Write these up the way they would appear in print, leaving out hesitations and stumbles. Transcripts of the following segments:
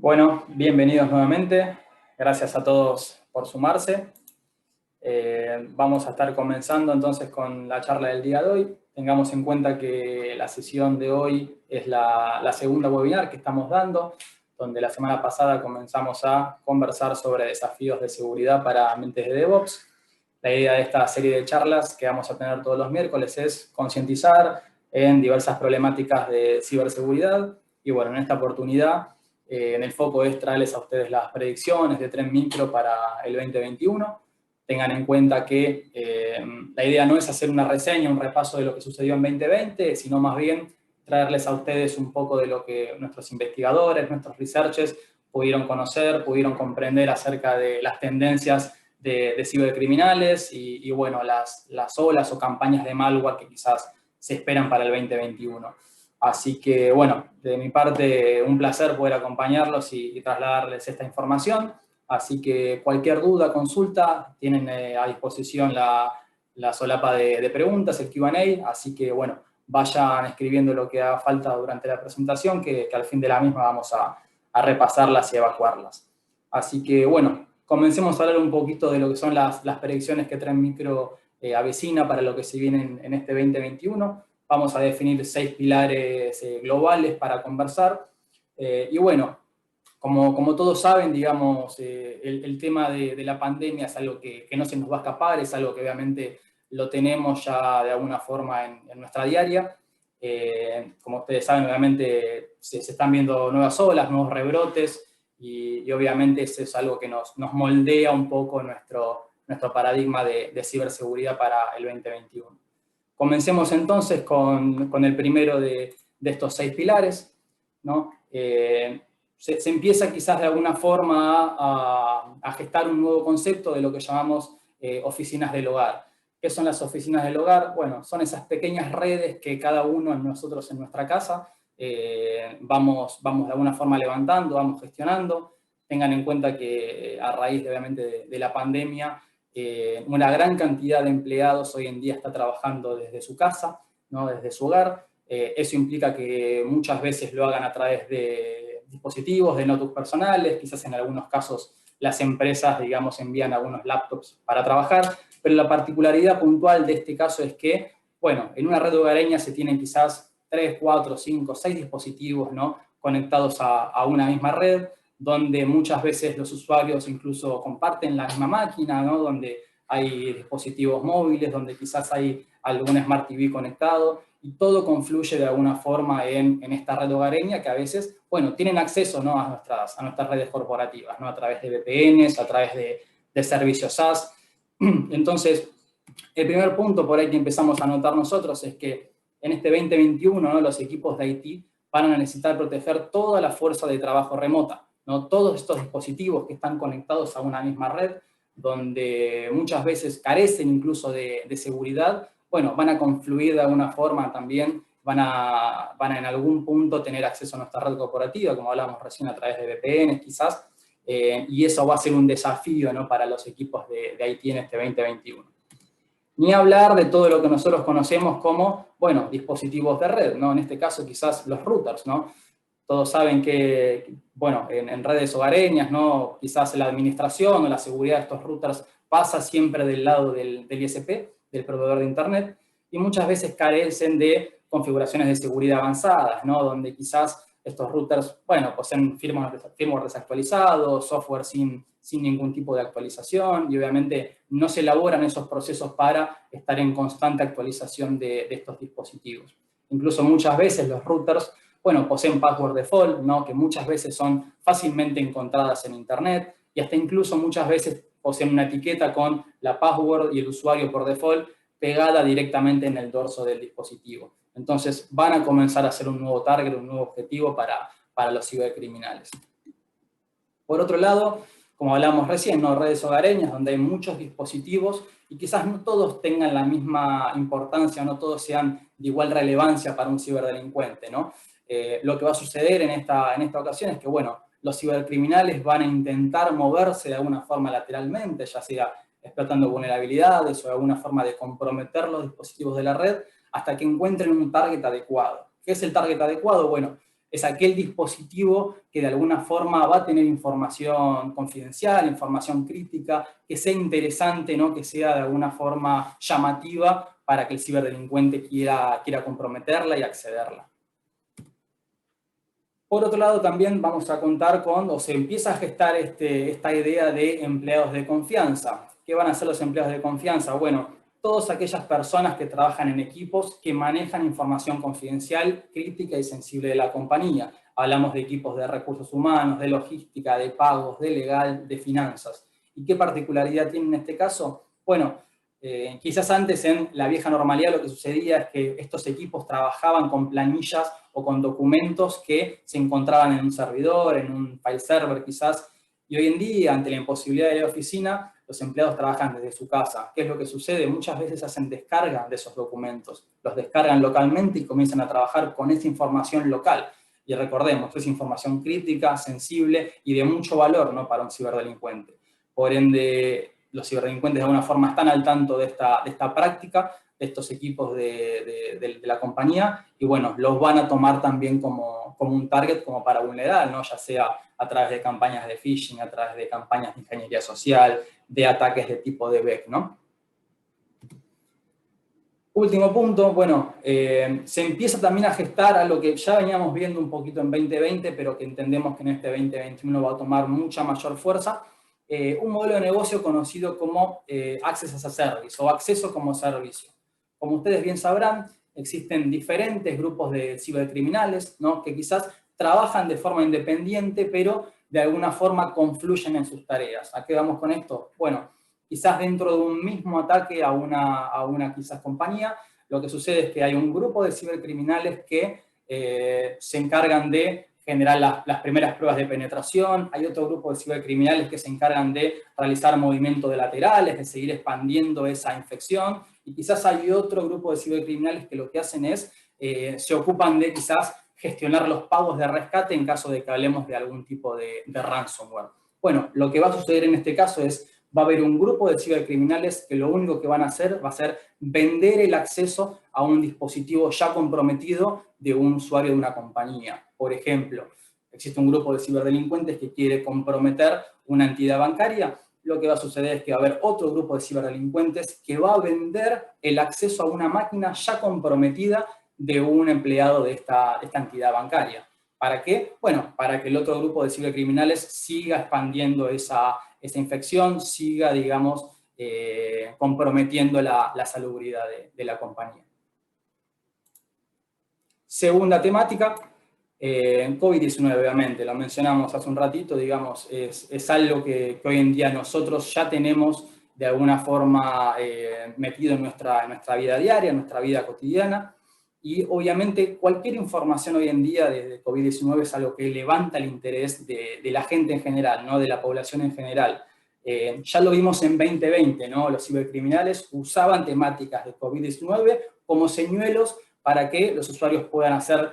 Bueno, bienvenidos nuevamente. Gracias a todos por sumarse. Vamos a estar comenzando entonces con la charla del día de hoy. Tengamos en cuenta que la sesión de hoy es la segunda webinar que estamos dando, donde la semana pasada comenzamos a conversar sobre desafíos de seguridad para mentes de DevOps. La idea de esta serie de charlas que vamos a tener todos los miércoles es concientizar en diversas problemáticas de ciberseguridad. Y bueno, en esta oportunidad, en el foco es traerles a ustedes las predicciones de Trend Micro para el 2021. Tengan en cuenta que la idea no es hacer una reseña, un repaso de lo que sucedió en 2020, sino más bien traerles a ustedes un poco de lo que nuestros investigadores, nuestros researchers pudieron conocer, pudieron comprender acerca de las tendencias de cibercriminales y bueno, las olas o campañas de malware que quizás se esperan para el 2021. Así que, bueno, de mi parte, un placer poder acompañarlos y trasladarles esta información. Así que cualquier duda, consulta, tienen a disposición la solapa de preguntas, el Q&A. Así que, bueno, vayan escribiendo lo que haga falta durante la presentación, que al fin de la misma vamos a repasarlas y evacuarlas. Así que, bueno, comencemos a hablar un poquito de lo que son las predicciones que Trend Micro avecina para lo que se viene en este 2021. Vamos a definir 6 pilares globales para conversar. Y bueno, como todos saben, digamos, el tema de la pandemia es algo que no se nos va a escapar, es algo que obviamente lo tenemos ya de alguna forma en nuestra diaria. Como ustedes saben, obviamente se están viendo nuevas olas, nuevos rebrotes, y obviamente eso es algo que nos moldea un poco nuestro paradigma de ciberseguridad para el 2021. Comencemos entonces con el primero de estos 6 pilares, ¿no? Se empieza quizás de alguna forma a gestar un nuevo concepto de lo que llamamos oficinas del hogar. ¿Qué son las oficinas del hogar? Bueno, son esas pequeñas redes que cada uno de nosotros en nuestra casa vamos de alguna forma levantando, vamos gestionando. Tengan en cuenta que a raíz, obviamente, de la pandemia, una gran cantidad de empleados hoy en día está trabajando desde su casa, ¿no? Desde su hogar. Eso implica que muchas veces lo hagan a través de dispositivos, de notebooks personales, quizás en algunos casos las empresas, digamos, envían algunos laptops para trabajar, pero la particularidad puntual de este caso es que, bueno, en una red hogareña se tienen quizás 3, 4, 5, 6 dispositivos, ¿no? Conectados a una misma red, donde muchas veces los usuarios incluso comparten la misma máquina, ¿no? Donde hay dispositivos móviles, donde quizás hay algún Smart TV conectado, y todo confluye de alguna forma en esta red hogareña que a veces, bueno, tienen acceso, ¿no? a nuestras redes corporativas, ¿no? A través de VPNs, a través de servicios SaaS. Entonces, el primer punto por ahí que empezamos a notar nosotros es que en este 2021, ¿no? Los equipos de IT van a necesitar proteger toda la fuerza de trabajo remota, ¿no? Todos estos dispositivos que están conectados a una misma red, donde muchas veces carecen incluso de seguridad, bueno, van a confluir de alguna forma también, van a en algún punto tener acceso a nuestra red corporativa, como hablábamos recién, a través de VPNs quizás, y eso va a ser un desafío, ¿no? Para los equipos de IT en este 2021. Ni hablar de todo lo que nosotros conocemos como, bueno, dispositivos de red, ¿no? En este caso quizás los routers, ¿no? Todos saben que, bueno, en redes hogareñas, ¿no? Quizás la administración o la seguridad de estos routers pasa siempre del lado del ISP, del proveedor de Internet, y muchas veces carecen de configuraciones de seguridad avanzadas, ¿no? Donde quizás estos routers, bueno, poseen firmware desactualizado, software sin ningún tipo de actualización, y obviamente no se elaboran esos procesos para estar en constante actualización de estos dispositivos. Incluso muchas veces los routers, bueno, poseen password default, ¿no? Que muchas veces son fácilmente encontradas en Internet, y hasta incluso muchas veces poseen una etiqueta con la password y el usuario por default pegada directamente en el dorso del dispositivo. Entonces van a comenzar a ser un nuevo target, un nuevo objetivo para los cibercriminales. Por otro lado, como hablamos recién, ¿no? Redes hogareñas, donde hay muchos dispositivos y quizás no todos tengan la misma importancia, no todos sean de igual relevancia para un ciberdelincuente, ¿no? Lo que va a suceder en esta ocasión es que, bueno, los cibercriminales van a intentar moverse de alguna forma lateralmente, ya sea explotando vulnerabilidades o de alguna forma de comprometer los dispositivos de la red, hasta que encuentren un target adecuado. ¿Qué es el target adecuado? Bueno, Es aquel dispositivo que de alguna forma va a tener información confidencial, información crítica, que sea interesante, ¿no? Que sea de alguna forma llamativa para que el ciberdelincuente quiera comprometerla y accederla. Por otro lado, también vamos a contar con, o se empieza a gestar esta idea de empleados de confianza. ¿Qué van a hacer los empleados de confianza? Bueno, todas aquellas personas que trabajan en equipos que manejan información confidencial, crítica y sensible de la compañía. Hablamos de equipos de recursos humanos, de logística, de pagos, de legal, de finanzas. ¿Y qué particularidad tiene en este caso? Bueno, quizás antes en la vieja normalidad lo que sucedía es que estos equipos trabajaban con planillas o con documentos que se encontraban en un servidor, en un file server quizás, y hoy en día, ante la imposibilidad de la oficina, los empleados trabajan desde su casa. ¿Qué es lo que sucede? Muchas veces hacen descarga de esos documentos, los descargan localmente y comienzan a trabajar con esa información local. Y recordemos, es información crítica, sensible y de mucho valor, ¿no?, para un ciberdelincuente. Por ende, los ciberdelincuentes de alguna forma están al tanto de esta práctica, de estos equipos de la compañía, y bueno, los van a tomar también como un target, como para vulnerar, ¿no? Ya sea a través de campañas de phishing, a través de campañas de ingeniería social, de ataques de tipo DBEC, ¿no? Último punto, bueno, se empieza también a gestar a lo que ya veníamos viendo un poquito en 2020, pero que entendemos que en este 2021 va a tomar mucha mayor fuerza, un modelo de negocio conocido como Access as a Service o acceso como servicio. Como ustedes bien sabrán, existen diferentes grupos de cibercriminales, ¿no?, que quizás trabajan de forma independiente, pero de alguna forma confluyen en sus tareas. ¿A qué vamos con esto? Bueno, quizás dentro de un mismo ataque a una quizás compañía, lo que sucede es que hay un grupo de cibercriminales que se encargan de generar las primeras pruebas de penetración, hay otro grupo de cibercriminales que se encargan de realizar movimientos de laterales, de seguir expandiendo esa infección, y quizás hay otro grupo de cibercriminales que lo que hacen es, se ocupan de quizás gestionar los pagos de rescate en caso de que hablemos de algún tipo de ransomware. Bueno, lo que va a suceder en este caso es va a haber un grupo de cibercriminales que lo único que van a hacer va a ser vender el acceso a un dispositivo ya comprometido de un usuario de una compañía. Por ejemplo, existe un grupo de ciberdelincuentes que quiere comprometer una entidad bancaria. Lo que va a suceder es que va a haber otro grupo de ciberdelincuentes que va a vender el acceso a una máquina ya comprometida de un empleado de esta entidad bancaria. ¿Para qué? Bueno, para que el otro grupo de cibercriminales siga expandiendo esa infección, siga, digamos, comprometiendo la salubridad de la compañía. Segunda temática, COVID-19, obviamente, lo mencionamos hace un ratito, digamos, es algo que hoy en día nosotros ya tenemos de alguna forma metido en nuestra vida diaria, en nuestra vida cotidiana, y obviamente cualquier información hoy en día de COVID-19 es algo que levanta el interés de la gente en general, ¿no?, de la población en general. Ya lo vimos en 2020, ¿no? Los cibercriminales usaban temáticas de COVID-19 como señuelos para que los usuarios puedan hacer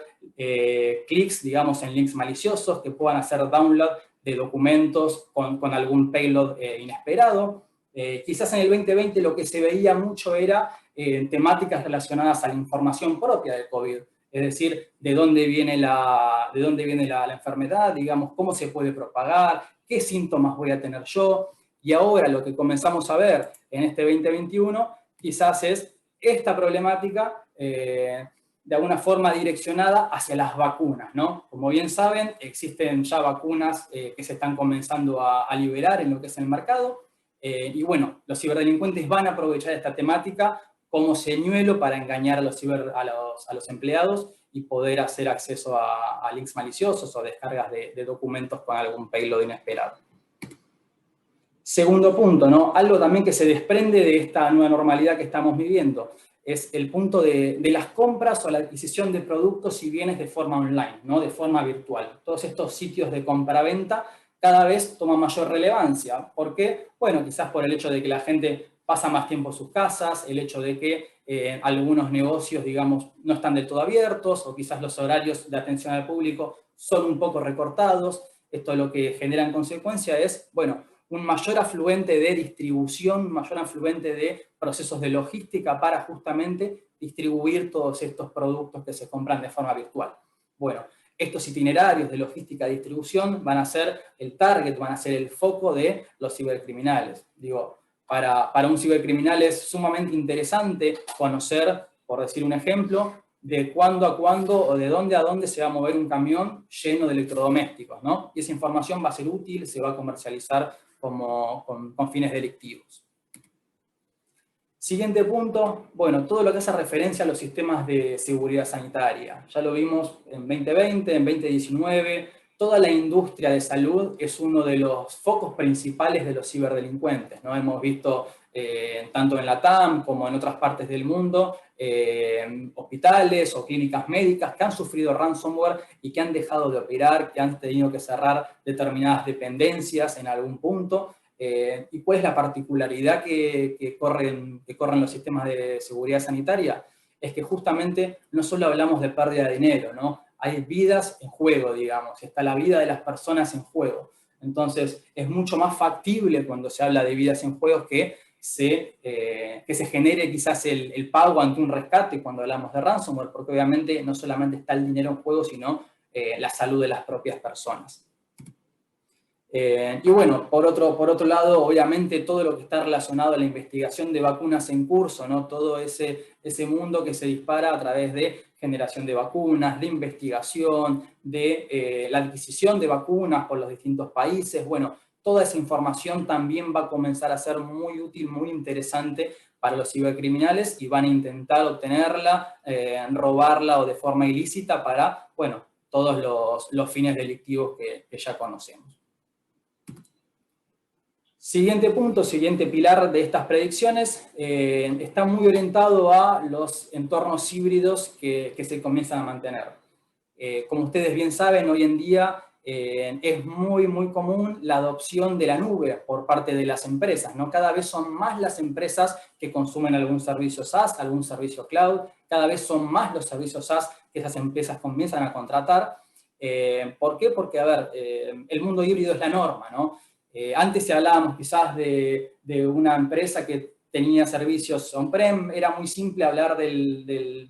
clics, digamos, en links maliciosos, que puedan hacer download de documentos con algún payload inesperado. Quizás en el 2020 lo que se veía mucho era temáticas relacionadas a la información propia del COVID, es decir, de dónde viene la enfermedad, digamos, cómo se puede propagar, qué síntomas voy a tener yo. Y ahora lo que comenzamos a ver en este 2021 quizás es esta problemática de alguna forma direccionada hacia las vacunas, ¿no? Como bien saben, existen ya vacunas que se están comenzando a liberar en lo que es el mercado, y bueno, los ciberdelincuentes van a aprovechar esta temática como señuelo para engañar a los empleados y poder hacer acceso a links maliciosos o descargas de documentos con algún payload inesperado. Segundo punto, ¿no? Algo también que se desprende de esta nueva normalidad que estamos viviendo es el punto de las compras o la adquisición de productos y bienes de forma online, ¿no?, de forma virtual. Todos estos sitios de compra-venta cada vez toman mayor relevancia. ¿Por qué? Bueno, quizás por el hecho de que la gente pasa más tiempo en sus casas, el hecho de que algunos negocios, digamos, no están del todo abiertos, o quizás los horarios de atención al público son un poco recortados. Esto lo que genera en consecuencia es, bueno, un mayor afluente de distribución, un mayor afluente de procesos de logística para justamente distribuir todos estos productos que se compran de forma virtual. Bueno, estos itinerarios de logística de distribución van a ser el target, van a ser el foco de los cibercriminales. Digo, para un cibercriminal es sumamente interesante conocer, por decir un ejemplo, de cuándo a cuándo o de dónde a dónde se va a mover un camión lleno de electrodomésticos, ¿no? Y esa información va a ser útil, se va a comercializar con fines delictivos. Siguiente punto, bueno, todo lo que hace referencia a los sistemas de seguridad sanitaria. Ya lo vimos en 2020, en 2019, toda la industria de salud es uno de los focos principales de los ciberdelincuentes, ¿no? Hemos visto tanto en la TAM como en otras partes del mundo, hospitales o clínicas médicas que han sufrido ransomware y que han dejado de operar, que han tenido que cerrar determinadas dependencias en algún punto. ¿Y cuál es la particularidad que corren los sistemas de seguridad sanitaria? Es que justamente no solo hablamos de pérdida de dinero, ¿no? Hay vidas en juego, digamos, está la vida de las personas en juego. Entonces, es mucho más factible cuando se habla de vidas en juego que se genere quizás el pago ante un rescate cuando hablamos de ransomware, porque obviamente no solamente está el dinero en juego, sino la salud de las propias personas. Y bueno, por otro lado, obviamente todo lo que está relacionado a la investigación de vacunas en curso, ¿no? Todo ese mundo que se dispara a través de generación de vacunas, de investigación, de la adquisición de vacunas por los distintos países. Bueno, toda esa información también va a comenzar a ser muy útil, muy interesante para los cibercriminales y van a intentar obtenerla, robarla o de forma ilícita para, bueno, todos los fines delictivos que ya conocemos. Siguiente punto, siguiente pilar de estas predicciones, está muy orientado a los entornos híbridos que se comienzan a mantener. Como ustedes bien saben, hoy en día es muy común la adopción de la nube por parte de las empresas, ¿no? Cada vez son más las empresas que consumen algún servicio SaaS, algún servicio cloud, cada vez son más los servicios SaaS que esas empresas comienzan a contratar. ¿Por qué? Porque, a ver, el mundo híbrido es la norma, ¿no? Antes si hablábamos quizás de una empresa que tenía servicios on-prem, era muy simple hablar del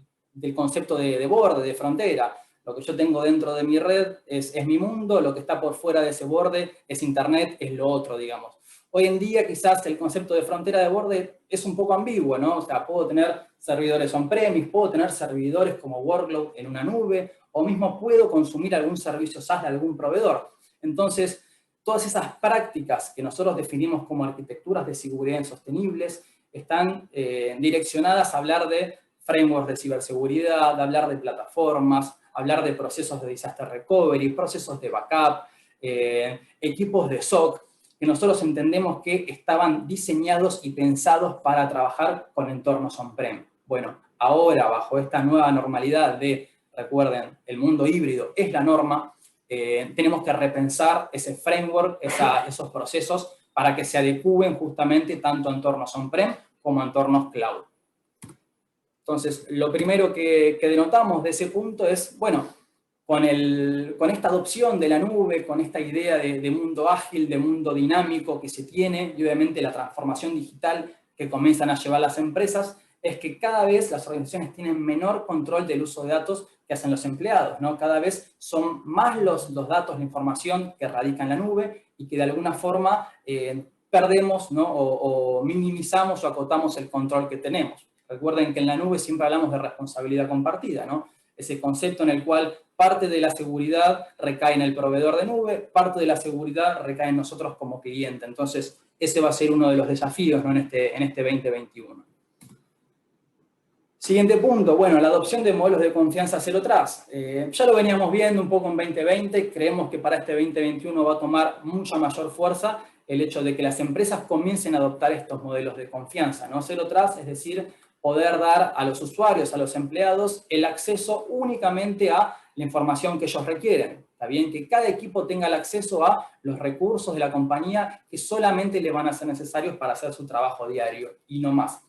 concepto de borde, de frontera. Lo que yo tengo dentro de mi red es mi mundo, lo que está por fuera de ese borde es internet, es lo otro, digamos. Hoy en día quizás el concepto de frontera de borde es un poco ambiguo, ¿no? O sea, puedo tener servidores on-premise, puedo tener servidores como workload en una nube, o mismo puedo consumir algún servicio SaaS de algún proveedor. Entonces, todas esas prácticas que nosotros definimos como arquitecturas de seguridad insostenibles están direccionadas a hablar de frameworks de ciberseguridad, de hablar de plataformas, hablar de procesos de disaster recovery, procesos de backup, equipos de SOC, que nosotros entendemos que estaban diseñados y pensados para trabajar con entornos on-prem. Bueno, ahora bajo esta nueva normalidad de, recuerden, el mundo híbrido es la norma, tenemos que repensar ese framework, esos procesos, para que se adecúen justamente tanto a entornos on-prem como a entornos cloud. Entonces, lo primero que denotamos de ese punto es, bueno, con esta adopción de la nube, con esta idea de mundo ágil, de mundo dinámico que se tiene, y obviamente la transformación digital que comienzan a llevar las empresas, es que cada vez las organizaciones tienen menor control del uso de datos que hacen los empleados, ¿no? Cada vez son más los datos, la información que radica en la nube y que de alguna forma perdemos, ¿no? o minimizamos o acotamos el control que tenemos. Recuerden que en la nube siempre hablamos de responsabilidad compartida, ¿no? Ese concepto en el cual parte de la seguridad recae en el proveedor de nube, parte de la seguridad recae en nosotros como cliente. Entonces, ese va a ser uno de los desafíos, ¿no? en este 2021. Siguiente punto, bueno, la adopción de modelos de confianza Zero Trust. Ya lo veníamos viendo un poco en 2020, creemos que para este 2021 va a tomar mucha mayor fuerza el hecho de que las empresas comiencen a adoptar estos modelos de confianza, ¿no? Zero Trust, es decir, poder dar a los usuarios, a los empleados, el acceso únicamente a la información que ellos requieren. Está bien que cada equipo tenga el acceso a los recursos de la compañía que solamente le van a ser necesarios para hacer su trabajo diario y no más.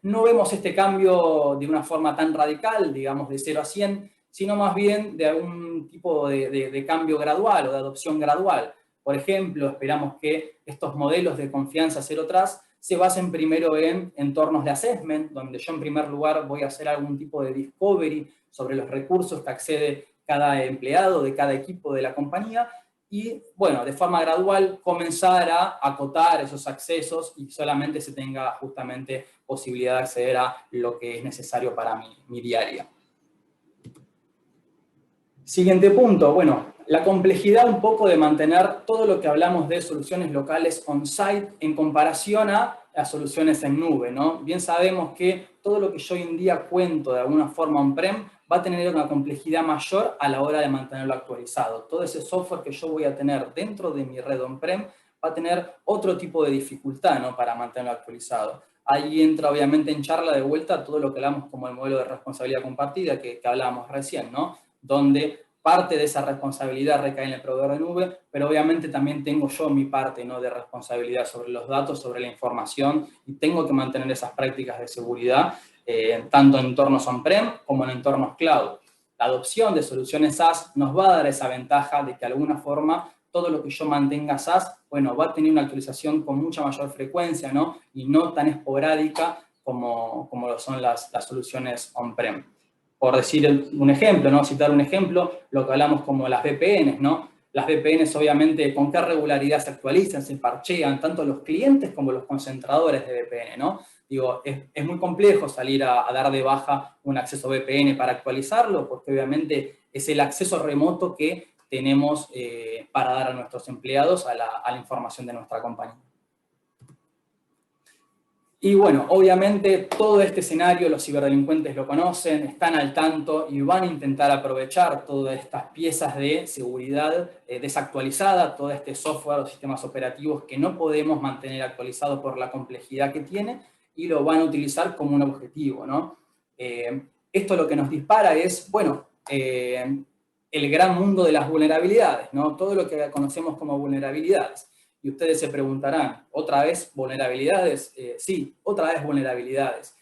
No vemos este cambio de una forma tan radical, digamos de 0 a 100, sino más bien de algún tipo de cambio gradual o de adopción gradual. Por ejemplo, esperamos que estos modelos de confianza Zero Trust se basen primero en entornos de assessment, donde yo en primer lugar voy a hacer algún tipo de discovery sobre los recursos que accede cada empleado, de cada equipo de la compañía, y, bueno, de forma gradual comenzar a acotar esos accesos y solamente se tenga justamente posibilidad de acceder a lo que es necesario para mi día a día. Siguiente punto, bueno, la complejidad un poco de mantener todo lo que hablamos de soluciones locales on-site en comparación a las soluciones en nube, ¿no? Bien sabemos que todo lo que yo hoy en día cuento de alguna forma on-prem va a tener una complejidad mayor a la hora de mantenerlo actualizado. Todo ese software que yo voy a tener dentro de mi red on-prem va a tener otro tipo de dificultad, ¿no?, para mantenerlo actualizado. Ahí entra obviamente en charla de vuelta todo lo que hablamos como el modelo de responsabilidad compartida que hablábamos recién, ¿no?, donde parte de esa responsabilidad recae en el proveedor de nube, pero obviamente también tengo yo mi parte, ¿no?, de responsabilidad sobre los datos, sobre la información, y tengo que mantener esas prácticas de seguridad, tanto en entornos on-prem como en entornos cloud. La adopción de soluciones SaaS nos va a dar esa ventaja de que de alguna forma todo lo que yo mantenga SaaS, bueno, va a tener una actualización con mucha mayor frecuencia, ¿no?, y no tan esporádica como lo son las soluciones on-prem. Por decir un ejemplo, ¿no?, citar un ejemplo, lo que hablamos como las VPNs, ¿no? Las VPNs, obviamente, ¿con qué regularidad se actualizan, se parchean, tanto los clientes como los concentradores de VPN, ¿no? Digo, es muy complejo salir a dar de baja un acceso VPN para actualizarlo, porque obviamente es el acceso remoto que tenemos para dar a nuestros empleados a la información de nuestra compañía. Y bueno, obviamente todo este escenario los ciberdelincuentes lo conocen, están al tanto y van a intentar aprovechar todas estas piezas de seguridad desactualizada, todo este software o sistemas operativos que no podemos mantener actualizado por la complejidad que tiene, y lo van a utilizar como un objetivo, ¿no? Esto lo que nos dispara es, bueno, el gran mundo de las vulnerabilidades, ¿no? Todo lo que conocemos como vulnerabilidades. Y ustedes se preguntarán, ¿otra vez vulnerabilidades? Sí, otra vez vulnerabilidades.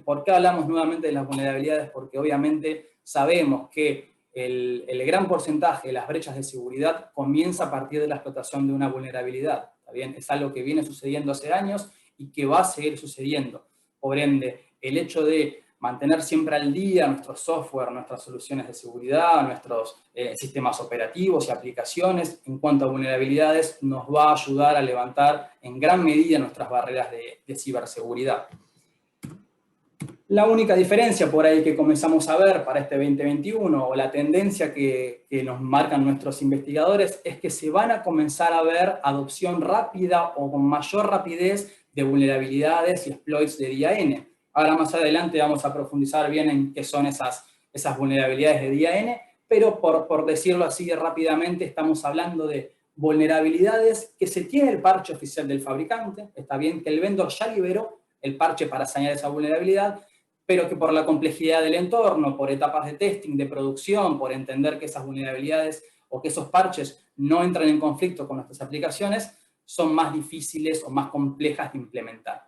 ¿Por qué hablamos nuevamente de las vulnerabilidades? Porque obviamente sabemos que el gran porcentaje de las brechas de seguridad comienza a partir de la explotación de una vulnerabilidad. ¿Está bien? Es algo que viene sucediendo hace años y que va a seguir sucediendo. Por ende, el hecho de mantener siempre al día nuestro software, nuestras soluciones de seguridad, nuestros sistemas operativos y aplicaciones en cuanto a vulnerabilidades nos va a ayudar a levantar en gran medida nuestras barreras de ciberseguridad. La única diferencia por ahí que comenzamos a ver para este 2021, o la tendencia que nos marcan nuestros investigadores, es que se van a comenzar a ver adopción rápida o con mayor rapidez de vulnerabilidades y exploits de DIAN. Ahora más adelante vamos a profundizar bien en qué son esas vulnerabilidades de DIAN, pero por decirlo así rápidamente, estamos hablando de vulnerabilidades que se tiene el parche oficial del fabricante. Está bien que el vendor ya liberó el parche para sanear esa vulnerabilidad, pero que por la complejidad del entorno, por etapas de testing, de producción, por entender que esas vulnerabilidades o que esos parches no entran en conflicto con nuestras aplicaciones, son más difíciles o más complejas de implementar.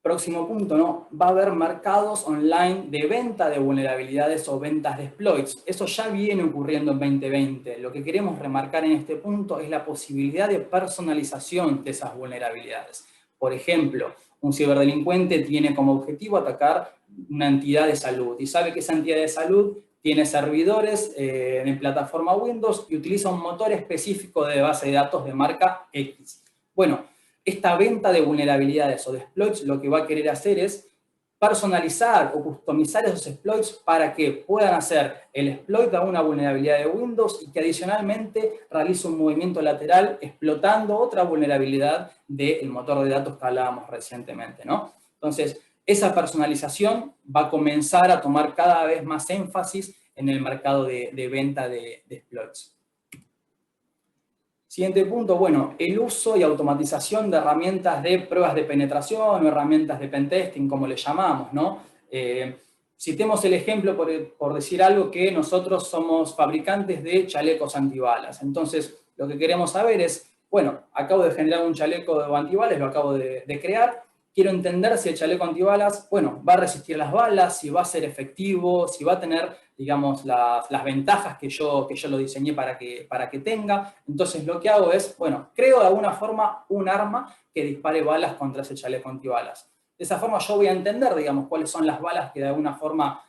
Próximo punto, ¿no? Va a haber mercados online de venta de vulnerabilidades o ventas de exploits. Eso ya viene ocurriendo en 2020. Lo que queremos remarcar en este punto es la posibilidad de personalización de esas vulnerabilidades. Por ejemplo, un ciberdelincuente tiene como objetivo atacar una entidad de salud y sabe que esa entidad de salud tiene servidores en plataforma Windows y utiliza un motor específico de base de datos de marca X. Bueno, esta venta de vulnerabilidades o de exploits lo que va a querer hacer es personalizar o customizar esos exploits para que puedan hacer el exploit a una vulnerabilidad de Windows y que adicionalmente realice un movimiento lateral explotando otra vulnerabilidad del motor de datos que hablábamos recientemente, ¿no? Entonces, esa personalización va a comenzar a tomar cada vez más énfasis en el mercado de venta de exploits. Siguiente punto, bueno, el uso y automatización de herramientas de pruebas de penetración o herramientas de pentesting, como le llamamos, ¿no? Citemos el ejemplo, por decir algo, que nosotros somos fabricantes de chalecos antibalas. Entonces, lo que queremos saber es, bueno, acabo de generar un chaleco antibalas, lo acabo de crear, quiero entender si el chaleco antibalas, bueno, va a resistir las balas, si va a ser efectivo, si va a tener, digamos, las ventajas que yo lo diseñé para que tenga. Entonces lo que hago es, bueno, creo de alguna forma un arma que dispare balas contra ese chaleco antibalas. De esa forma yo voy a entender, digamos, cuáles son las balas que de alguna forma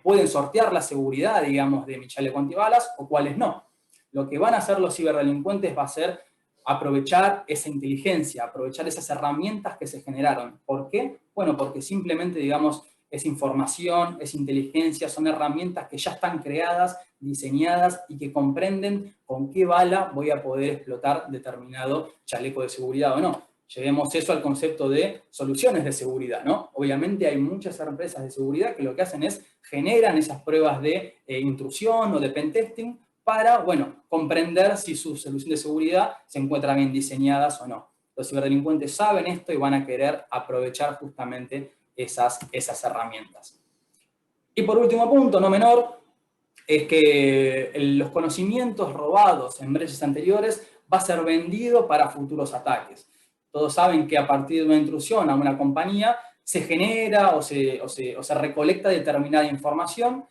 pueden sortear la seguridad, digamos, de mi chaleco antibalas o cuáles no. Lo que van a hacer los ciberdelincuentes va a ser aprovechar esa inteligencia, aprovechar esas herramientas que se generaron. ¿Por qué? Bueno, porque simplemente, digamos, es información, es inteligencia, son herramientas que ya están creadas, diseñadas y que comprenden con qué bala voy a poder explotar determinado chaleco de seguridad o no. Llevemos eso al concepto de soluciones de seguridad, ¿no? Obviamente hay muchas empresas de seguridad que lo que hacen es generan esas pruebas de intrusión o de pentesting para, bueno, comprender si su solución de seguridad se encuentra bien diseñadas o no. Los ciberdelincuentes saben esto y van a querer aprovechar justamente esas herramientas. Y por último punto, no menor, es que los conocimientos robados en brechas anteriores va a ser vendido para futuros ataques. Todos saben que a partir de una intrusión a una compañía se genera o se recolecta determinada información.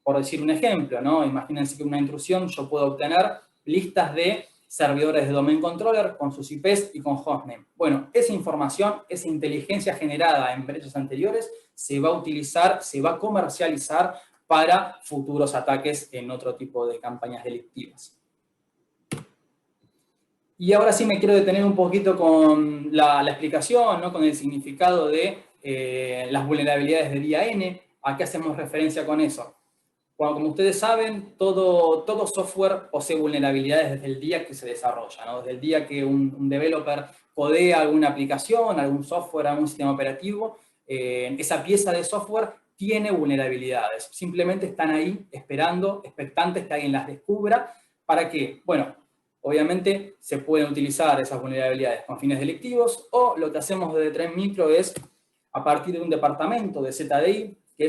Por decir un ejemplo, ¿no? Imagínense que en una intrusión yo puedo obtener listas de servidores de domain controller con sus IPs y con hostname. Bueno, esa información, esa inteligencia generada en brechas anteriores se va a utilizar, se va a comercializar para futuros ataques en otro tipo de campañas delictivas. Y ahora sí me quiero detener un poquito con la explicación, ¿no? Con el significado de las vulnerabilidades de día N. ¿A qué hacemos referencia con eso? Bueno, como ustedes saben, todo software posee vulnerabilidades desde el día que se desarrolla, ¿no? Desde el día que un developer codea alguna aplicación, algún software, algún sistema operativo, esa pieza de software tiene vulnerabilidades. Simplemente están ahí esperando, expectantes que alguien las descubra. ¿Para qué? Bueno, obviamente se pueden utilizar esas vulnerabilidades con fines delictivos o lo que hacemos desde Trend Micro es, a partir de un departamento de ZDI, que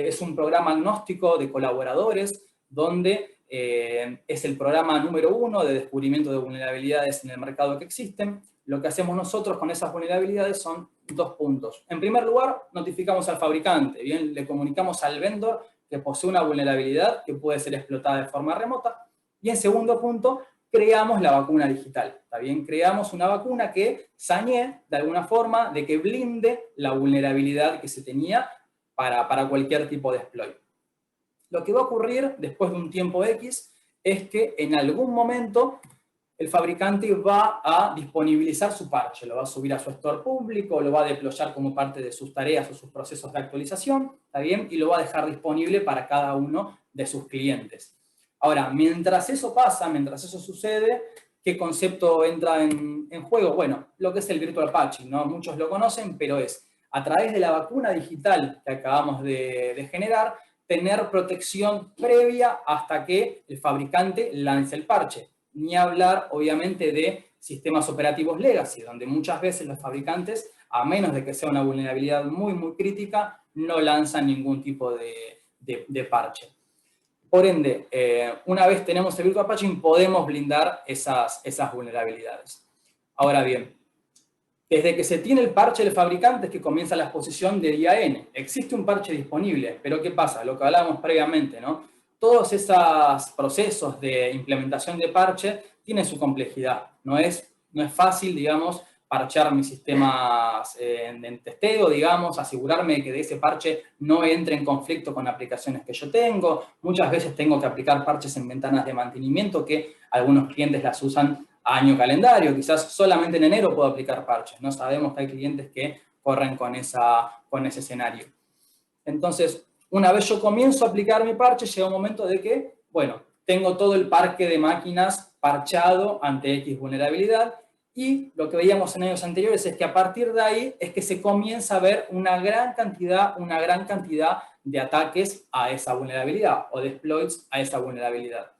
es un programa agnóstico de colaboradores, donde es el programa número 1 de descubrimiento de vulnerabilidades en el mercado que existen. Lo que hacemos nosotros con esas vulnerabilidades son 2 puntos. En primer lugar, notificamos al fabricante, bien, le comunicamos al vendor que posee una vulnerabilidad que puede ser explotada de forma remota. Y en segundo punto, creamos la vacuna digital, ¿está bien? Creamos una vacuna que sañe, de alguna forma, de que blinde la vulnerabilidad que se tenía para cualquier tipo de exploit. Lo que va a ocurrir después de un tiempo X es que en algún momento el fabricante va a disponibilizar su parche, lo va a subir a su store público, lo va a deployar como parte de sus tareas o sus procesos de actualización, ¿está bien? Y lo va a dejar disponible para cada uno de sus clientes. Ahora, mientras eso pasa, mientras eso sucede, ¿qué concepto entra en juego? Bueno, lo que es el virtual patching, ¿no? Muchos lo conocen, pero es a través de la vacuna digital que acabamos de generar, tener protección previa hasta que el fabricante lance el parche. Ni hablar, obviamente, de sistemas operativos legacy, donde muchas veces los fabricantes, a menos de que sea una vulnerabilidad muy, muy crítica, no lanzan ningún tipo de parche. Por ende, una vez tenemos el virtual patching, podemos blindar esas vulnerabilidades. Ahora bien, desde que se tiene el parche del fabricante es que comienza la exposición de día N. Existe un parche disponible, pero ¿qué pasa? Lo que hablábamos previamente, ¿no? Todos esos procesos de implementación de parche tienen su complejidad. No es fácil, digamos, parchear mis sistemas en testeo, digamos, asegurarme de que de ese parche no entre en conflicto con aplicaciones que yo tengo. Muchas veces tengo que aplicar parches en ventanas de mantenimiento que algunos clientes las usan a año calendario. Quizás solamente en enero puedo aplicar parches. No sabemos que hay clientes que corren con ese escenario. Entonces, una vez yo comienzo a aplicar mi parche, llega un momento de que, bueno, tengo todo el parque de máquinas parchado ante X vulnerabilidad y lo que veíamos en años anteriores es que a partir de ahí es que se comienza a ver una gran cantidad de ataques a esa vulnerabilidad o de exploits a esa vulnerabilidad.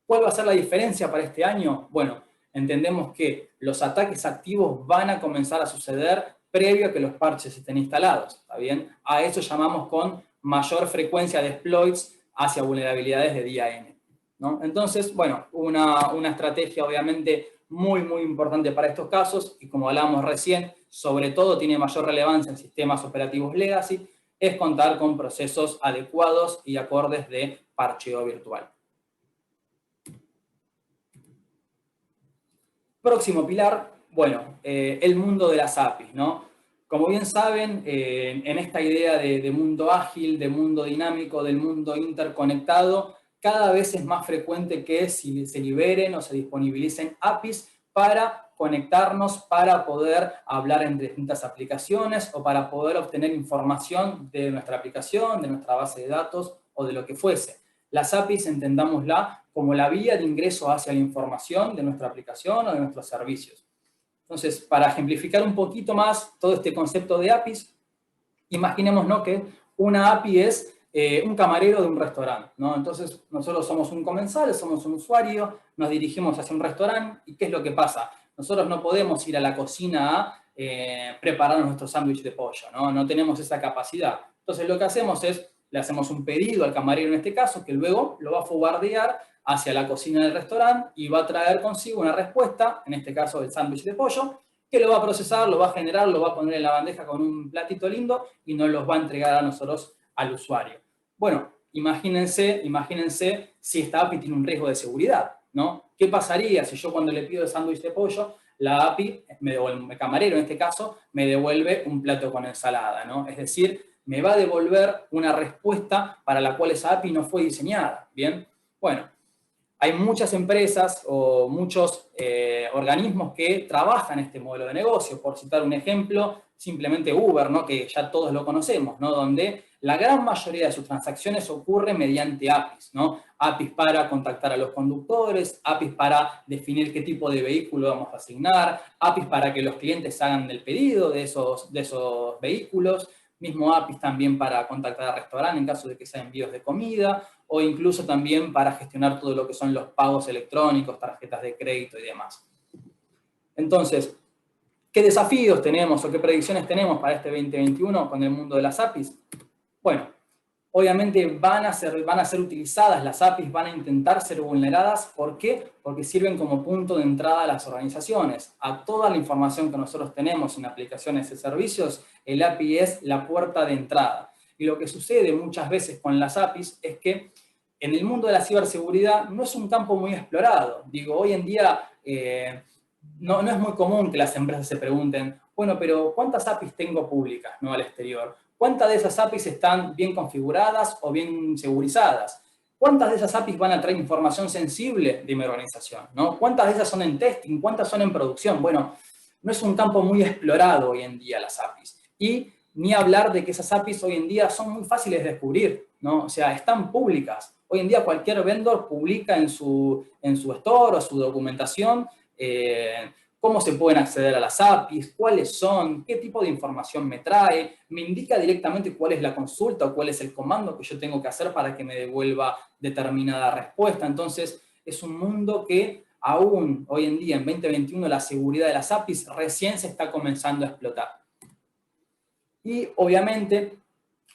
¿Cuál va a ser la diferencia para este año? Bueno, entendemos que los ataques activos van a comenzar a suceder previo a que los parches estén instalados, ¿está bien? A eso llamamos con mayor frecuencia de exploits hacia vulnerabilidades de día N, ¿no? Entonces, bueno, una estrategia obviamente muy, muy importante para estos casos y como hablábamos recién, sobre todo tiene mayor relevancia en sistemas operativos legacy, es contar con procesos adecuados y acordes de parcheo virtual. Próximo pilar, bueno, el mundo de las APIs, ¿no? Como bien saben, en esta idea de mundo ágil, de mundo dinámico, del mundo interconectado, cada vez es más frecuente que se liberen o se disponibilicen APIs para conectarnos, para poder hablar entre distintas aplicaciones o para poder obtener información de nuestra aplicación, de nuestra base de datos o de lo que fuese. Las APIs, entendámosla como la vía de ingreso hacia la información de nuestra aplicación o de nuestros servicios. Entonces, para ejemplificar un poquito más todo este concepto de APIs, imaginemos, ¿no?, que una API es un camarero de un restaurante, ¿no? Entonces, nosotros somos un comensal, somos un usuario, nos dirigimos hacia un restaurante, ¿y qué es lo que pasa? Nosotros no podemos ir a la cocina a preparar nuestro sándwich de pollo, ¿no? No tenemos esa capacidad. Entonces, lo que hacemos es, le hacemos un pedido al camarero en este caso, que luego lo va a forwardear hacia la cocina del restaurante y va a traer consigo una respuesta, en este caso el sándwich de pollo, que lo va a procesar, lo va a generar, lo va a poner en la bandeja con un platito lindo y nos los va a entregar a nosotros, al usuario. Bueno, imagínense si esta API tiene un riesgo de seguridad, ¿no? ¿Qué pasaría si yo cuando le pido el sándwich de pollo, la API, o el camarero en este caso, me devuelve un plato con ensalada, ¿no? Es decir, me va a devolver una respuesta para la cual esa API no fue diseñada, ¿bien? Bueno, hay muchas empresas o muchos organismos que trabajan este modelo de negocio. Por citar un ejemplo, simplemente Uber, ¿no?, que ya todos lo conocemos, ¿no?, donde la gran mayoría de sus transacciones ocurre mediante APIs, ¿no? APIs para contactar a los conductores, APIs para definir qué tipo de vehículo vamos a asignar, APIs para que los clientes hagan el pedido de esos vehículos, mismo APIs también para contactar al restaurante en caso de que sean envíos de comida, o incluso también para gestionar todo lo que son los pagos electrónicos, tarjetas de crédito y demás. Entonces, ¿qué desafíos tenemos o qué predicciones tenemos para este 2021 con el mundo de las APIs? Bueno, obviamente van a ser utilizadas las APIs, van a intentar ser vulneradas. ¿Por qué? Porque sirven como punto de entrada a las organizaciones. A toda la información que nosotros tenemos en aplicaciones y servicios, el API es la puerta de entrada. Y lo que sucede muchas veces con las APIs es que en el mundo de la ciberseguridad no es un campo muy explorado. Digo, hoy en día no es muy común que las empresas se pregunten, bueno, pero ¿cuántas APIs tengo públicas, ¿no?, al exterior? ¿Cuántas de esas APIs están bien configuradas o bien segurizadas? ¿Cuántas de esas APIs van a traer información sensible de mi organización, ¿no? ¿Cuántas de esas son en testing? ¿Cuántas son en producción? Bueno, no es un campo muy explorado hoy en día las APIs. Y ni hablar de que esas APIs hoy en día son muy fáciles de descubrir, ¿no? O sea, están públicas. Hoy en día cualquier vendor publica en su store o su documentación cómo se pueden acceder a las APIs, cuáles son, qué tipo de información me trae, me indica directamente cuál es la consulta o cuál es el comando que yo tengo que hacer para que me devuelva determinada respuesta. Entonces, es un mundo que aún hoy en día, en 2021, la seguridad de las APIs recién se está comenzando a explotar. Y obviamente,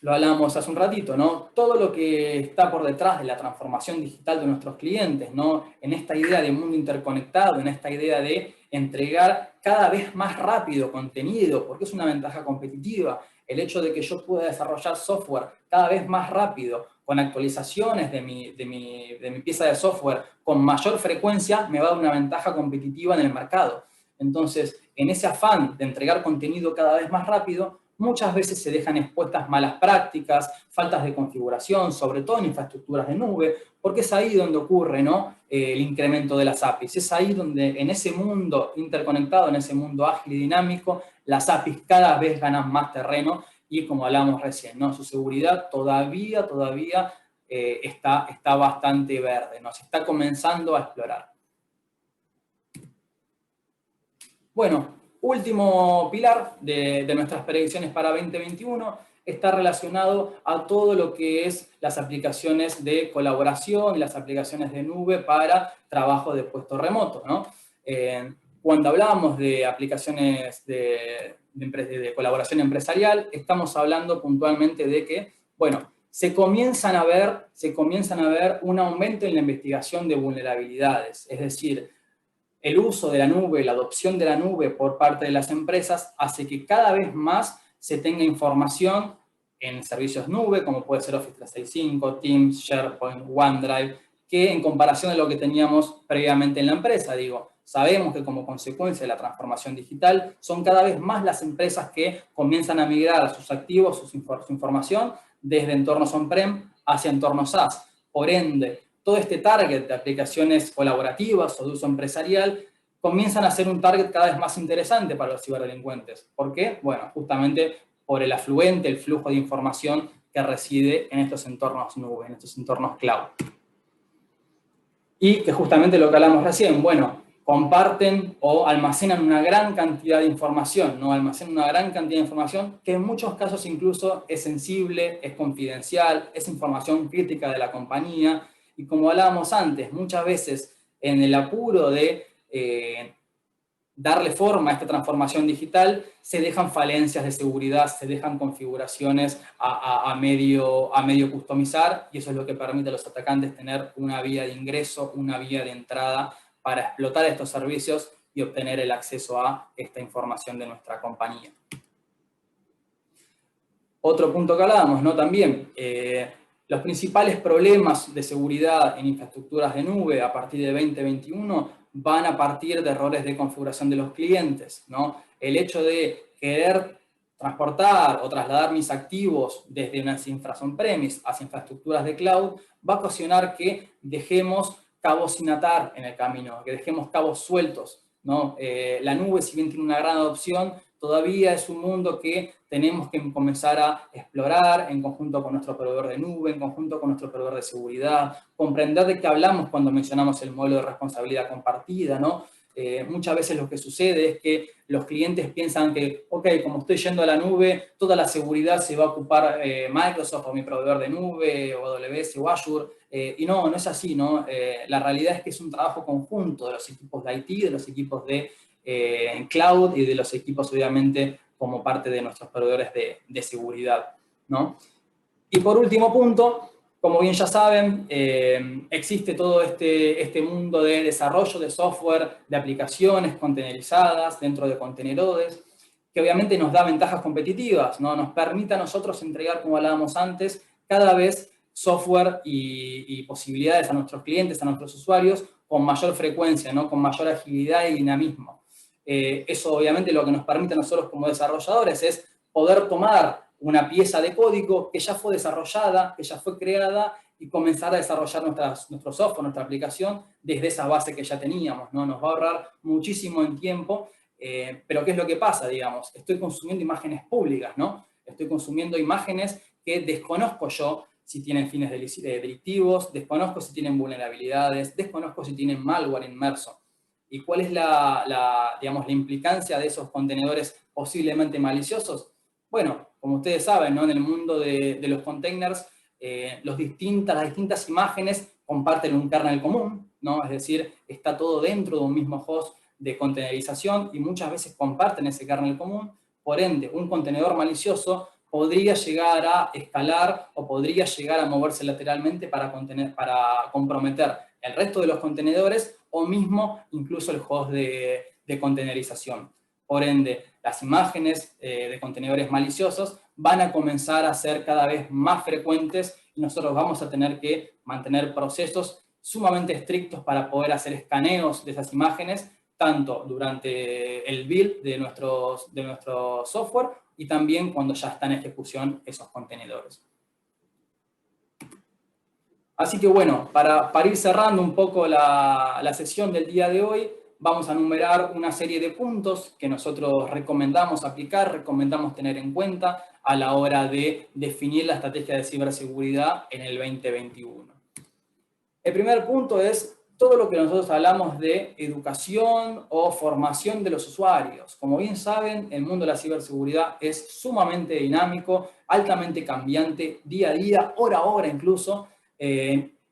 lo hablábamos hace un ratito, ¿no?, todo lo que está por detrás de la transformación digital de nuestros clientes, ¿no?, en esta idea de mundo interconectado, en esta idea de entregar cada vez más rápido contenido, porque es una ventaja competitiva, el hecho de que yo pueda desarrollar software cada vez más rápido, con actualizaciones de mi pieza de software con mayor frecuencia, me va a dar una ventaja competitiva en el mercado. Entonces, en ese afán de entregar contenido cada vez más rápido, muchas veces se dejan expuestas malas prácticas, faltas de configuración, sobre todo en infraestructuras de nube, porque es ahí donde ocurre, ¿no?, el incremento de las APIs. Es ahí donde en ese mundo interconectado, en ese mundo ágil y dinámico, las APIs cada vez ganan más terreno y, como hablábamos recién, ¿no?, su seguridad todavía está bastante verde, ¿no?, se está comenzando a explorar. Bueno, último pilar de nuestras predicciones para 2021 está relacionado a todo lo que es las aplicaciones de colaboración y las aplicaciones de nube para trabajo de puesto remoto, ¿no? Cuando hablamos de aplicaciones de colaboración empresarial, estamos hablando puntualmente de que, bueno, se comienzan a ver un aumento en la investigación de vulnerabilidades, es decir, el uso de la nube, la adopción de la nube por parte de las empresas hace que cada vez más se tenga información en servicios nube, como puede ser Office 365, Teams, SharePoint, OneDrive, que en comparación de lo que teníamos previamente en la empresa, digo, Sabemos que como consecuencia de la transformación digital, son cada vez más las empresas que comienzan a migrar sus activos, su información, desde entornos on-prem hacia entornos SaaS. Por ende, todo este target de aplicaciones colaborativas o de uso empresarial comienzan a ser un target cada vez más interesante para los ciberdelincuentes. ¿Por qué? Bueno, justamente por el afluente, el flujo de información que reside en estos entornos nube, en estos entornos cloud. Y que justamente lo que hablamos recién, bueno, comparten o almacenan una gran cantidad de información, ¿no? Almacenan una gran cantidad de información que en muchos casos incluso es sensible, es confidencial, es información crítica de la compañía, y como hablábamos antes, muchas veces en el apuro de darle forma a esta transformación digital, se dejan falencias de seguridad, se dejan configuraciones a medio customizar, y eso es lo que permite a los atacantes tener una vía de ingreso, una vía de entrada para explotar estos servicios y obtener el acceso a esta información de nuestra compañía. Otro punto que hablábamos, ¿no? También, los principales problemas de seguridad en infraestructuras de nube a partir de 2021 van a partir de errores de configuración de los clientes, ¿no? El hecho de querer transportar o trasladar mis activos desde unas infras on-premise hacia infraestructuras de cloud va a ocasionar que dejemos cabos sin atar en el camino, que dejemos cabos sueltos, ¿no? La nube, si bien tiene una gran adopción, todavía es un mundo que tenemos que comenzar a explorar en conjunto con nuestro proveedor de nube, en conjunto con nuestro proveedor de seguridad, comprender de qué hablamos cuando mencionamos el modelo de responsabilidad compartida, ¿no? Muchas veces lo que sucede es que los clientes piensan que, ok, como estoy yendo a la nube, toda la seguridad se va a ocupar Microsoft o mi proveedor de nube, o AWS o Azure, y no es así, ¿no? La realidad es que es un trabajo conjunto de los equipos de IT, de los equipos de cloud y de los equipos, obviamente, como parte de nuestros proveedores de seguridad, ¿no? Y por último punto, como bien ya saben, existe todo este mundo de desarrollo de software, de aplicaciones containerizadas dentro de contenedores, que obviamente nos da ventajas competitivas, ¿no? Nos permite a nosotros entregar, como hablábamos antes, cada vez software y posibilidades a nuestros clientes, a nuestros usuarios, con mayor frecuencia, ¿no? Con mayor agilidad y dinamismo. Eso obviamente lo que nos permite a nosotros como desarrolladores es poder tomar una pieza de código que ya fue desarrollada, que ya fue creada, y comenzar a desarrollar nuestro software, nuestra aplicación, desde esa base que ya teníamos, ¿no? Nos va a ahorrar muchísimo en tiempo, pero ¿qué es lo que pasa, digamos? Estoy consumiendo imágenes públicas, ¿no? Estoy consumiendo imágenes que desconozco yo si tienen fines delictivos, desconozco si tienen vulnerabilidades, desconozco si tienen malware inmerso. ¿Y cuál es digamos, la implicancia de esos contenedores posiblemente maliciosos? Bueno, como ustedes saben, ¿no? En el mundo de los containers, las distintas imágenes comparten un kernel común, ¿no? Es decir, está todo dentro de un mismo host de containerización y muchas veces comparten ese kernel común. Por ende, un contenedor malicioso podría llegar a escalar o podría llegar a moverse lateralmente para comprometer el resto de los contenedores o mismo incluso el host de containerización. Por ende, las imágenes de contenedores maliciosos van a comenzar a ser cada vez más frecuentes y nosotros vamos a tener que mantener procesos sumamente estrictos para poder hacer escaneos de esas imágenes, tanto durante el build de nuestro software y también cuando ya están en ejecución esos contenedores. Así que bueno, para ir cerrando un poco la sesión del día de hoy, vamos a enumerar una serie de puntos que nosotros recomendamos aplicar, recomendamos tener en cuenta a la hora de definir la estrategia de ciberseguridad en el 2021. El primer punto es todo lo que nosotros hablamos de educación o formación de los usuarios. Como bien saben, el mundo de la ciberseguridad es sumamente dinámico, altamente cambiante, día a día, hora a hora incluso,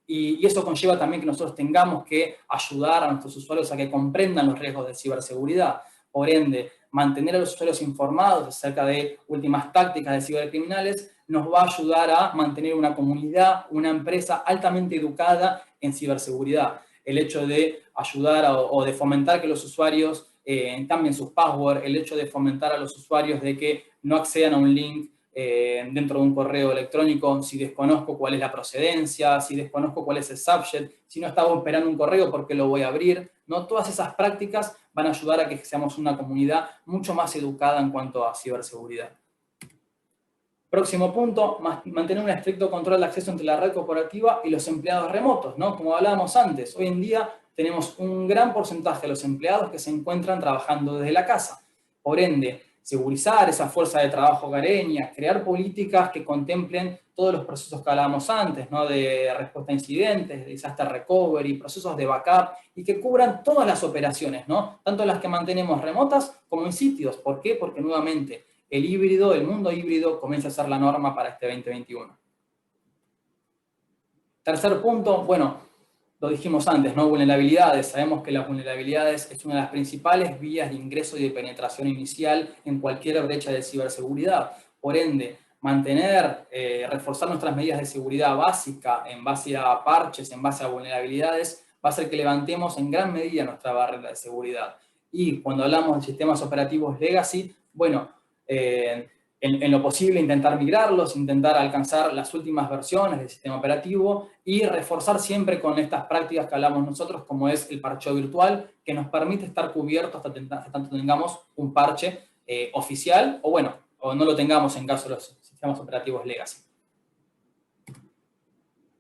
y eso conlleva también que nosotros tengamos que ayudar a nuestros usuarios a que comprendan los riesgos de ciberseguridad. Por ende, mantener a los usuarios informados acerca de últimas tácticas de cibercriminales nos va a ayudar a mantener una comunidad, una empresa altamente educada en ciberseguridad. El hecho de ayudar o de fomentar que los usuarios cambien sus passwords, el hecho de fomentar a los usuarios de que no accedan a un link dentro de un correo electrónico si desconozco cuál es la procedencia, si desconozco cuál es el subject, si no estaba esperando un correo, ¿por qué lo voy a abrir? ¿No? Todas esas prácticas van a ayudar a que seamos una comunidad mucho más educada en cuanto a ciberseguridad. Próximo punto, mantener un estricto control de acceso entre la red corporativa y los empleados remotos, ¿no? Como hablábamos antes, hoy en día tenemos un gran porcentaje de los empleados que se encuentran trabajando desde la casa. Por ende, segurizar esa fuerza de trabajo hogareña, crear políticas que contemplen todos los procesos que hablábamos antes, ¿no? De respuesta a incidentes, de disaster recovery, procesos de backup, y que cubran todas las operaciones, ¿no? Tanto las que mantenemos remotas como en sitios. ¿Por qué? Porque nuevamente, el mundo híbrido comienza a ser la norma para este 2021. Tercer punto, bueno, lo dijimos antes, ¿no? Vulnerabilidades. Sabemos que las vulnerabilidades es una de las principales vías de ingreso y de penetración inicial en cualquier brecha de ciberseguridad. Por ende, mantener, reforzar nuestras medidas de seguridad básica en base a parches, en base a vulnerabilidades, va a hacer que levantemos en gran medida nuestra barrera de seguridad. Y cuando hablamos de sistemas operativos legacy, bueno, en lo posible intentar migrarlos, intentar alcanzar las últimas versiones del sistema operativo y reforzar siempre con estas prácticas que hablamos nosotros, como es el parcheo virtual, que nos permite estar cubiertos hasta tanto tengamos un parche oficial, o bueno, o no lo tengamos en caso de los sistemas operativos legacy.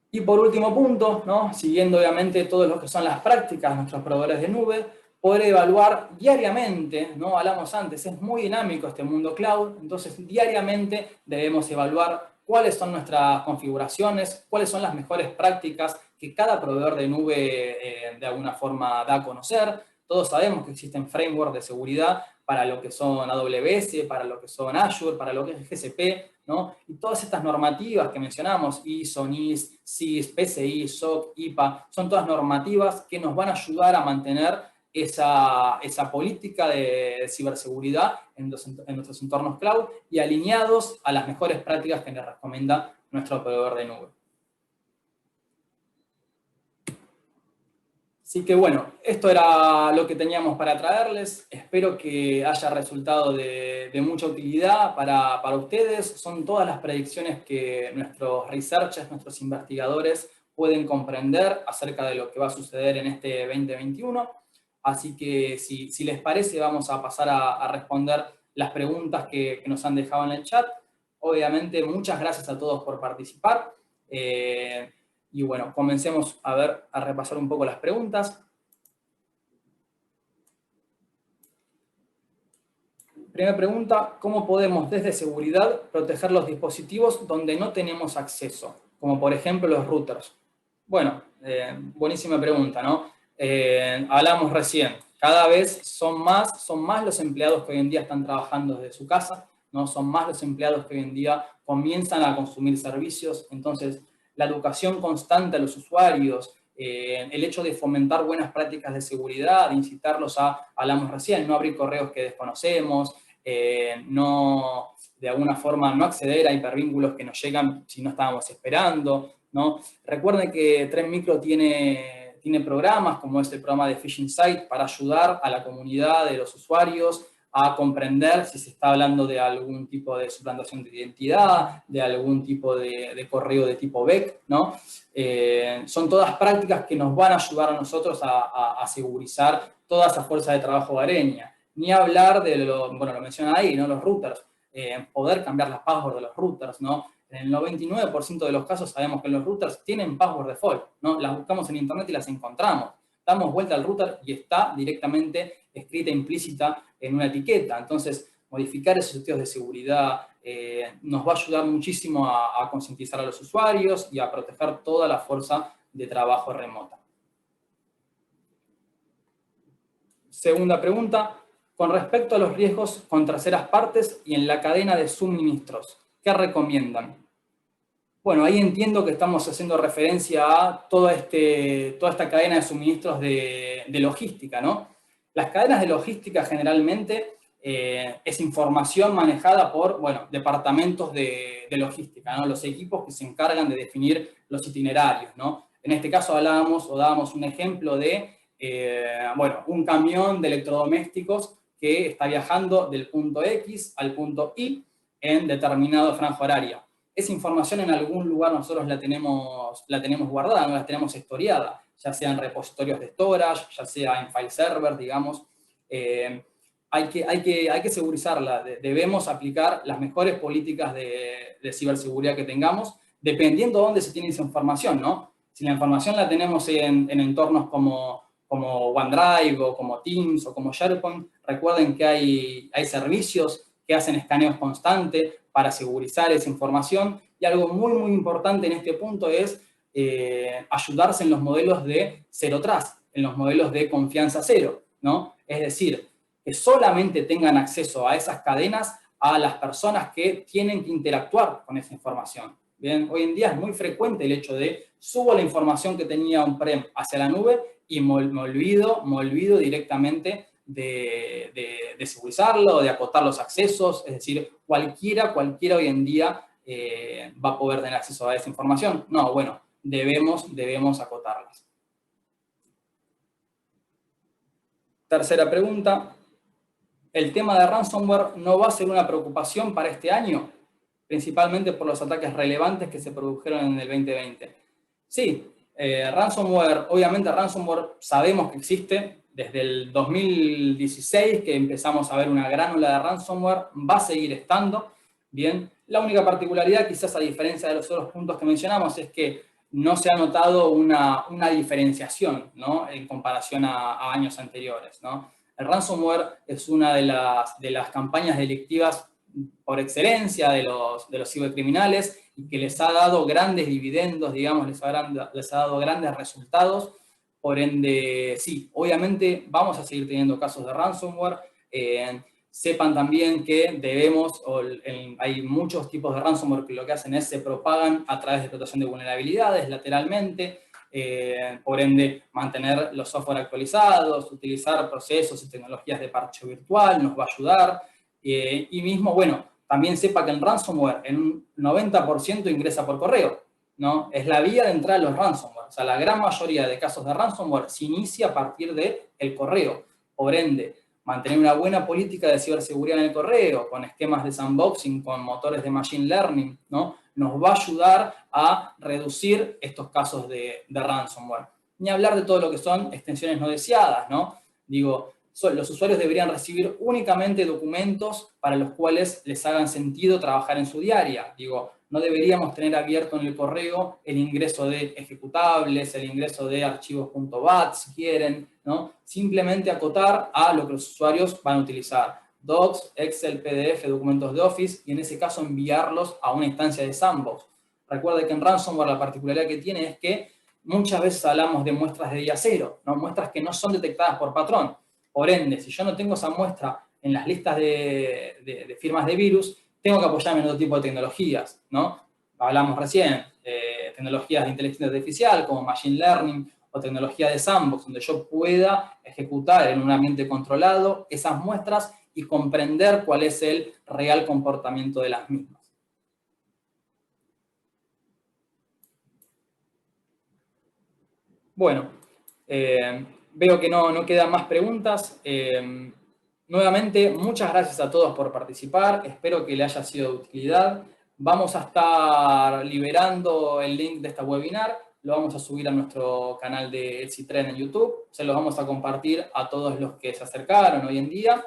Y por último punto, ¿no? Siguiendo obviamente todo lo que son las prácticas de nuestros proveedores de nube, poder evaluar diariamente, ¿no? Hablamos antes, es muy dinámico este mundo cloud, entonces diariamente debemos evaluar cuáles son nuestras configuraciones, cuáles son las mejores prácticas que cada proveedor de nube de alguna forma da a conocer. Todos sabemos que existen frameworks de seguridad para lo que son AWS, para lo que son Azure, para lo que es GCP, ¿no? Y todas estas normativas que mencionamos, ISO, NIST, CIS, PCI, SOC, IPA, son todas normativas que nos van a ayudar a mantener esa política de ciberseguridad en nuestros entornos cloud y alineados a las mejores prácticas que nos recomienda nuestro proveedor de nube. Así que bueno, esto era lo que teníamos para traerles. Espero que haya resultado de mucha utilidad para ustedes. Son todas las predicciones que nuestros researchers, nuestros investigadores pueden comprender acerca de lo que va a suceder en este 2021. Así que si les parece, vamos a pasar a responder las preguntas que nos han dejado en el chat. Obviamente, muchas gracias a todos por participar. Y bueno, comencemos a repasar un poco las preguntas. Primera pregunta, ¿cómo podemos desde seguridad proteger los dispositivos donde no tenemos acceso? Como por ejemplo los routers. Bueno, buenísima pregunta, ¿no? Hablamos recién, cada vez son más los empleados que hoy en día están trabajando desde su casa, ¿no? Son más los empleados que hoy en día comienzan a consumir servicios, entonces la educación constante a los usuarios, el hecho de fomentar buenas prácticas de seguridad, de incitarlos hablamos recién, no abrir correos que desconocemos, no, de alguna forma, no acceder a hipervínculos que nos llegan si no estábamos esperando, ¿no? Recuerden que Trend Micro tiene programas como es el programa de Phishing Site para ayudar a la comunidad de los usuarios a comprender si se está hablando de algún tipo de suplantación de identidad, de algún tipo de correo de tipo BEC, ¿no? Son todas prácticas que nos van a ayudar a nosotros a segurizar toda esa fuerza de trabajo hogareña. Ni hablar de lo mencionan ahí, ¿no? Los routers, poder cambiar las passwords de los routers, ¿no? En el 99% de los casos sabemos que los routers tienen password default, ¿no? Las buscamos en internet y las encontramos. Damos vuelta al router y está directamente escrita implícita en una etiqueta. Entonces, modificar esos sitios de seguridad nos va a ayudar muchísimo a concientizar a los usuarios y a proteger toda la fuerza de trabajo remota. Segunda pregunta, con respecto a los riesgos con terceras partes y en la cadena de suministros, ¿qué recomiendan? Bueno, ahí entiendo que estamos haciendo referencia a toda esta cadena de suministros de logística, ¿no? Las cadenas de logística generalmente es información manejada por, departamentos de logística, ¿no? Los equipos que se encargan de definir los itinerarios, ¿no? En este caso dábamos un ejemplo de, un camión de electrodomésticos que está viajando del punto X al punto Y. en determinada franja horaria. Esa información en algún lugar nosotros la tenemos guardada, no la tenemos historiada, ya sea en repositorios de storage, ya sea en file server, digamos. Hay que segurizarla, debemos aplicar las mejores políticas de ciberseguridad que tengamos, dependiendo de dónde se tiene esa información, ¿no? Si la información la tenemos en entornos como OneDrive o como Teams o como SharePoint, recuerden que hay servicios que hacen escaneos constantes para segurizar esa información, y algo muy, muy importante en este punto es ayudarse en los modelos de Zero Trust, en los modelos de confianza cero, ¿no? Es decir, que solamente tengan acceso a esas cadenas a las personas que tienen que interactuar con esa información. Bien, hoy en día es muy frecuente el hecho de subo la información que tenía on-prem hacia la nube y me olvido directamente de segurizarlo, de acotar los accesos, es decir, cualquiera hoy en día va a poder tener acceso a esa información. No, bueno, debemos acotarlas. Tercera pregunta, ¿el tema de ransomware no va a ser una preocupación para este año? Principalmente por los ataques relevantes que se produjeron en el 2020. Sí, ransomware, obviamente ransomware sabemos que existe, desde el 2016 que empezamos a ver una gran ola de ransomware, va a seguir estando, bien. La única particularidad, quizás a diferencia de los otros puntos que mencionamos, es que no se ha notado una diferenciación, ¿no? En comparación a años anteriores, ¿no? El ransomware es una de las campañas delictivas por excelencia de los cibercriminales y que les ha dado grandes dividendos, digamos, les ha dado grandes resultados. Por ende, sí, obviamente vamos a seguir teniendo casos de ransomware. Sepan también que hay muchos tipos de ransomware que lo que hacen es se propagan a través de explotación de vulnerabilidades lateralmente. Por ende, mantener los software actualizados, utilizar procesos y tecnologías de parche virtual nos va a ayudar. Y mismo, bueno, también sepa que el ransomware en un 90% ingresa por correo, ¿no? Es la vía de entrada a los ransomware. O sea, la gran mayoría de casos de ransomware se inicia a partir del correo. Por ende, mantener una buena política de ciberseguridad en el correo, con esquemas de sandboxing, con motores de machine learning, ¿no? Nos va a ayudar a reducir estos casos de ransomware. Ni hablar de todo lo que son extensiones no deseadas, ¿no? Digo, los usuarios deberían recibir únicamente documentos para los cuales les hagan sentido trabajar en su diaria. Digo, no deberíamos tener abierto en el correo el ingreso de ejecutables, el ingreso de archivos .bat, si quieren, ¿no? Simplemente acotar a lo que los usuarios van a utilizar. Docs, Excel, PDF, documentos de Office, y en ese caso enviarlos a una instancia de sandbox. Recuerde que en ransomware la particularidad que tiene es que muchas veces hablamos de muestras de día cero, ¿no? Muestras que no son detectadas por patrón. Por ende, si yo no tengo esa muestra en las listas de firmas de virus, tengo que apoyarme en otro tipo de tecnologías, ¿no? Hablamos recién, tecnologías de inteligencia artificial como Machine Learning o tecnología de sandbox, donde yo pueda ejecutar en un ambiente controlado esas muestras y comprender cuál es el real comportamiento de las mismas. Bueno, veo que no quedan más preguntas. Nuevamente, muchas gracias a todos por participar. Espero que le haya sido de utilidad. Vamos a estar liberando el link de esta webinar. Lo vamos a subir a nuestro canal de Etsy Trend en YouTube. Se los vamos a compartir a todos los que se acercaron hoy en día.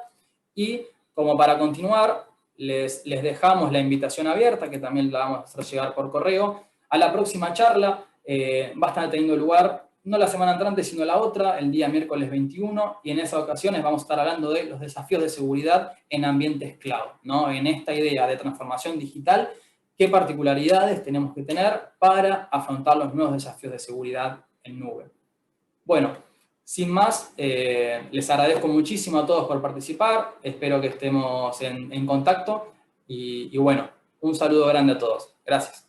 Y como para continuar, les dejamos la invitación abierta, que también la vamos a hacer llegar por correo, a la próxima charla. Va a estar teniendo lugar no la semana entrante, sino la otra, el día miércoles 21, y en esas ocasiones vamos a estar hablando de los desafíos de seguridad en ambientes cloud, ¿no? En esta idea de transformación digital, qué particularidades tenemos que tener para afrontar los nuevos desafíos de seguridad en nube. Bueno, sin más, les agradezco muchísimo a todos por participar, espero que estemos en contacto, y bueno, un saludo grande a todos. Gracias.